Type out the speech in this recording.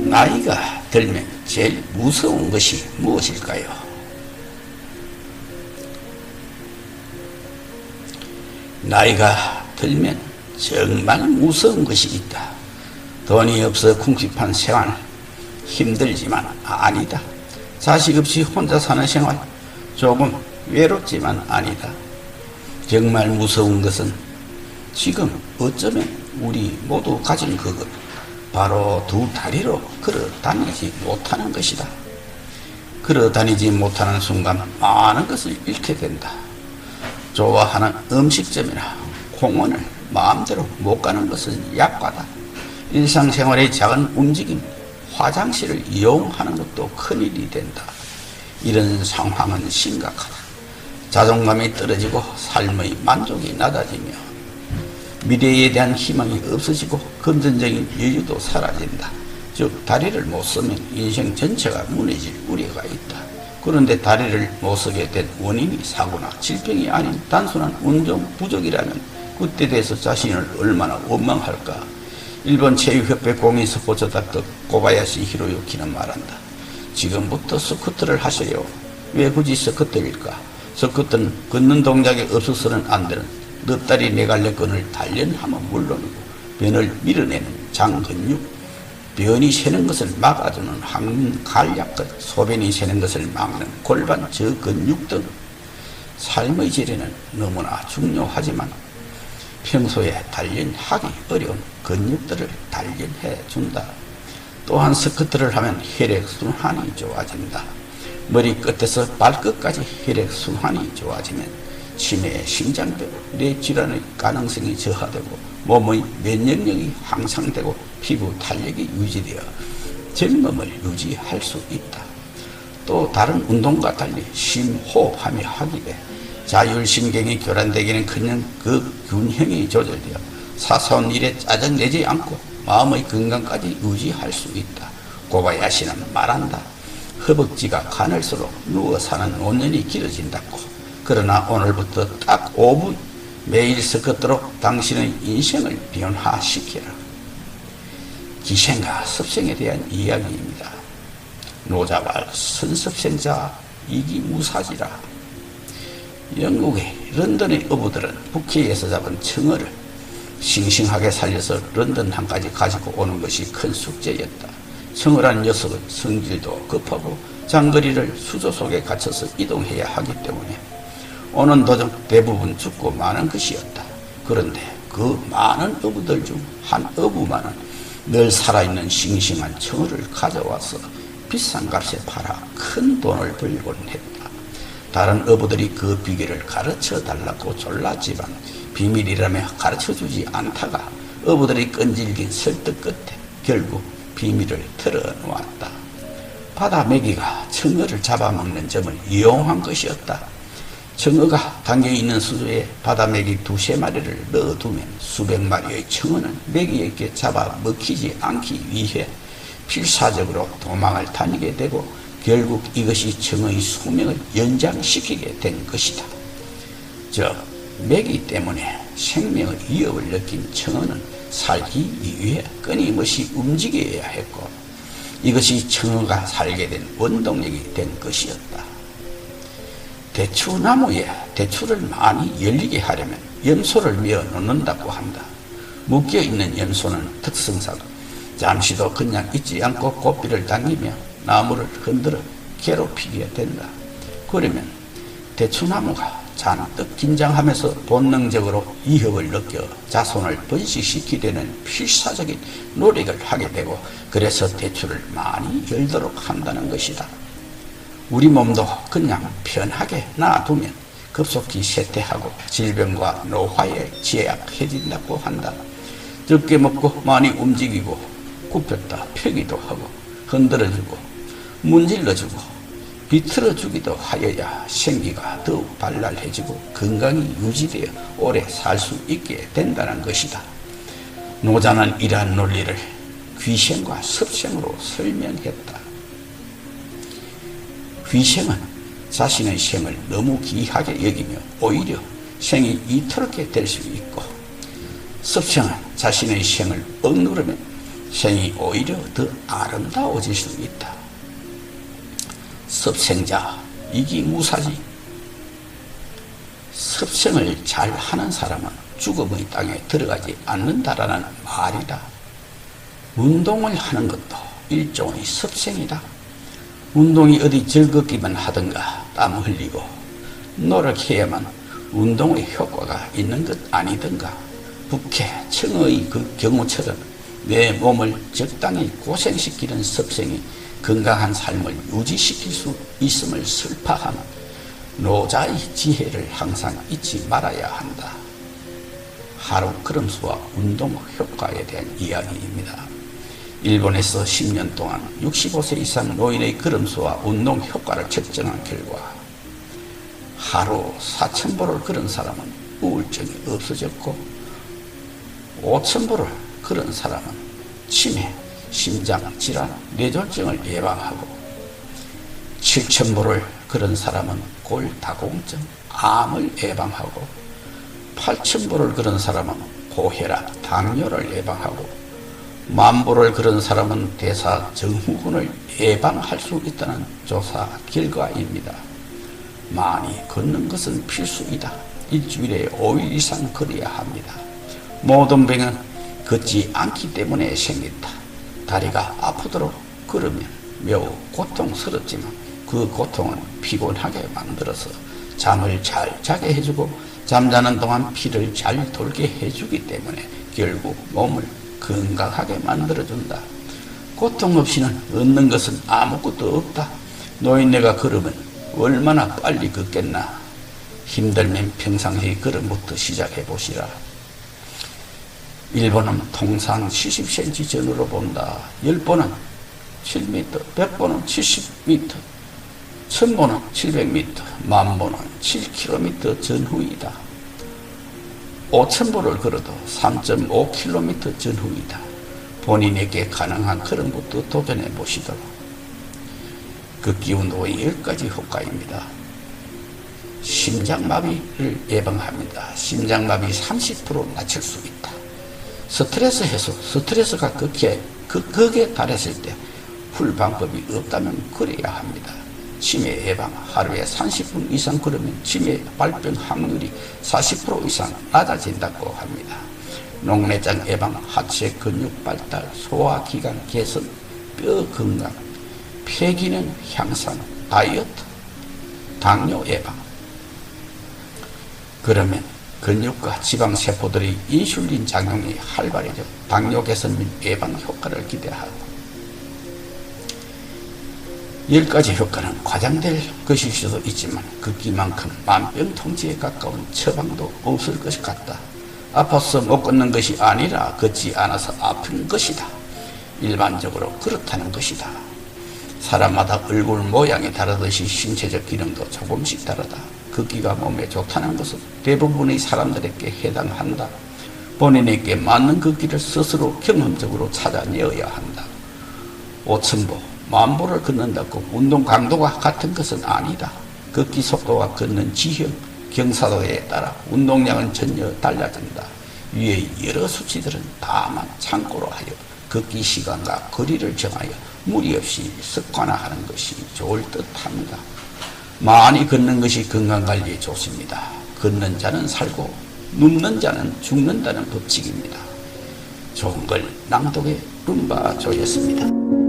나이가 들면 제일 무서운 것이 무엇일까요? 나이가 들면 정말 무서운 것이 있다. 돈이 없어 궁핍한 생활, 힘들지만 아니다. 자식 없이 혼자 사는 생활, 조금 외롭지만 아니다. 정말 무서운 것은 지금 어쩌면 우리 모두 가진 그것, 바로 두 다리로 걸어 다니지 못하는 것이다. 걸어 다니지 못하는 순간 많은 것을 잃게 된다. 좋아하는 음식점이나 공원을 마음대로 못 가는 것은 약과다. 일상생활의 작은 움직임, 화장실을 이용하는 것도 큰일이 된다. 이런 상황은 심각하다. 자존감이 떨어지고 삶의 만족이 낮아지며 미래에 대한 희망이 없어지고 금전적인 여유도 사라진다. 즉 다리를 못 쓰면 인생 전체가 무너질 우려가 있다. 그런데 다리를 못 쓰게 된 원인이 사고나 질병이 아닌 단순한 운동 부족이라면 그때 대해서 자신을 얼마나 원망할까. 일본 체육협회 공인 스포츠 닥터 고바야시 히로유키는 말한다. 지금부터 스쿼트를 하세요. 왜 굳이 스쿼트일까? 스쿼트는 걷는 동작이 없어서는 안 되는 너 다리 네 갈래 끈을 단련하면 물론이고 변을 밀어내는 장근육, 변이 새는 것을 막아주는 항간략근, 소변이 새는 것을 막는 골반 저근육 등 삶의 질에는 너무나 중요하지만 평소에 단련하기 어려운 근육들을 단련해 준다. 또한 스쿼트를 하면 혈액순환이 좋아진다. 머리 끝에서 발끝까지 혈액순환이 좋아지면 치매, 심장병, 뇌질환의 가능성이 저하되고 몸의 면역력이 향상되고 피부 탄력이 유지되어 젊음을 유지할 수 있다. 또 다른 운동과 달리 심호흡하며 하기에 자율신경이 교란되기는커녕 그 균형이 조절되어 사소한 일에 짜증내지 않고 마음의 건강까지 유지할 수 있다. 고바야시는 말한다. 허벅지가 가늘수록 누워 사는 노년이 길어진다고. 그러나 오늘부터 딱 5분 매일 스쿼트로 당신의 인생을 변화시켜라. 기생과 습생에 대한 이야기입니다. 노자발 선습생자 이기무사지라. 영국의 런던의 어부들은 북해에서 잡은 청어를 싱싱하게 살려서 런던 항까지 가지고 오는 것이 큰 숙제였다. 청어란 녀석은 성질도 급하고 장거리를 수조 속에 갇혀서 이동해야 하기 때문에 오는 도중 대부분 죽고 마는 것이었다. 그런데 그 많은 어부들 중 한 어부만은 늘 살아있는 싱싱한 청어를 가져와서 비싼 값에 팔아 큰 돈을 벌곤 했다. 다른 어부들이 그 비결을 가르쳐 달라고 졸랐지만 비밀이라며 가르쳐주지 않다가 어부들이 끈질긴 설득 끝에 결국 비밀을 털어놓았다. 바다 메기가 청어를 잡아먹는 점을 이용한 것이었다. 청어가 담겨있는 수조에 바다 메기 2~3마리를 넣어두면 수백 마리의 청어는 메기에게 잡아먹히지 않기 위해 필사적으로 도망을 다니게 되고 결국 이것이 청어의 수명을 연장시키게 된 것이다. 즉 메기 때문에 생명의 위협을 느낀 청어는 살기 위해 끊임없이 움직여야 했고 이것이 청어가 살게 된 원동력이 된 것이었다. 대추나무에 대추를 많이 열리게 하려면 염소를 메어 놓는다고 한다. 묶여있는 염소는 특성상 잠시도 그냥 있지 않고 고삐를 당기며 나무를 흔들어 괴롭히게 된다. 그러면 대추나무가 잔뜩 긴장하면서 본능적으로 위협을 느껴 자손을 번식시키려는 필사적인 노력을 하게 되고 그래서 대추를 많이 열도록 한다는 것이다. 우리 몸도 그냥 편하게 놔두면 급속히 쇠퇴하고 질병과 노화에 취약해진다고 한다. 적게 먹고 많이 움직이고 굽혔다 펴기도 하고 흔들어주고 문질러주고 비틀어주기도 하여야 생기가 더욱 발랄해지고 건강이 유지되어 오래 살 수 있게 된다는 것이다. 노자는 이러한 논리를 귀생과 습생으로 설명했다. 귀생은 자신의 생을 너무 귀하게 여기며 오히려 생이 이토록 될 수 있고 습생은 자신의 생을 억누르면 생이 오히려 더 아름다워질 수 있다. 습생자 이기무사지. 습생을 잘 하는 사람은 죽음의 땅에 들어가지 않는다라는 말이다. 운동을 하는 것도 일종의 습생이다. 운동이 어디 즐겁기만 하든가 땀 흘리고 노력해야만 운동의 효과가 있는 것 아니든가. 북해 청어의 그 경우처럼 내 몸을 적당히 고생시키는 습생이 건강한 삶을 유지시킬 수 있음을 설파하는 노자의 지혜를 항상 잊지 말아야 한다. 하루 걸음수와 운동 효과에 대한 이야기입니다. 일본에서 10년 동안 65세 이상 노인의 걸음수와 운동 효과를 측정한 결과 하루 4,000보를 걸은 사람은 우울증이 없어졌고 5,000보를 걸은 사람은 치매, 심장질환, 뇌졸중을 예방하고 7,000보를 걸은 사람은 골다공증, 암을 예방하고 8,000보를 걸은 사람은 고혈압, 당뇨를 예방하고 10,000보를 걸은 사람은 대사증후군을 예방할 수 있다는 조사 결과입니다. 많이 걷는 것은 필수이다. 일주일에 5일 이상 걸어야 합니다. 모든 병은 걷지 않기 때문에 생긴다. 다리가 아프도록 걸으면 매우 고통스럽지만 그 고통은 피곤하게 만들어서 잠을 잘 자게 해주고 잠자는 동안 피를 잘 돌게 해주기 때문에 결국 몸을 건강하게 만들어준다. 고통 없이는 얻는 것은 아무것도 없다. 노인네가 걸으면 얼마나 빨리 걷겠나. 힘들면 평상시 걸음부터 시작해 보시라. 일본은 통상 70cm 전후로 본다. 10보는 7m, 100보는 70m, 1000보는 700m, 10,000보는 7km 전후이다. 5,000보를 걸어도 3.5km 전후이다. 본인에게 가능한 걸음부터 도전해 보시도록. 걷기 운동의 10가지 효과입니다. 심장마비를 예방합니다. 심장마비 30% 낮출 수 있다. 스트레스 해소, 스트레스가 극에 달했을 때 풀 방법이 없다면 걸어야 합니다. 치매 예방, 하루에 30분 이상 걸으면 치매 발병 확률이 40% 이상 낮아진다고 합니다. 녹내장 예방, 하체 근육 발달, 소화기관 개선, 뼈 건강, 폐기능 향상, 다이어트, 당뇨 예방. 그러면 근육과 지방세포들의 인슐린 작용이 활발해져 당뇨 개선 및 예방 효과를 기대하고 10가지 효과는 과장될 것일 수도 있지만 걷기만큼 만병통치에 가까운 처방도 없을 것 같다. 아파서 못 걷는 것이 아니라 걷지 않아서 아픈 것이다. 일반적으로 그렇다는 것이다. 사람마다 얼굴 모양이 다르듯이 신체적 기능도 조금씩 다르다. 걷기가 몸에 좋다는 것은 대부분의 사람들에게 해당한다. 본인에게 맞는 걷기를 스스로 경험적으로 찾아내어야 한다. 5,000보, 10,000보를 걷는다고 운동 강도가 같은 것은 아니다. 걷기 속도와 걷는 지형, 경사도에 따라 운동량은 전혀 달라진다. 위의 여러 수치들은 다만 참고로 하여 걷기 시간과 거리를 정하여 무리 없이 습관화하는 것이 좋을 듯합니다. 많이 걷는 것이 건강관리에 좋습니다. 걷는 자는 살고 눕는 자는 죽는다는 법칙입니다. 좋은 걸 낭독의 룸바조였습니다.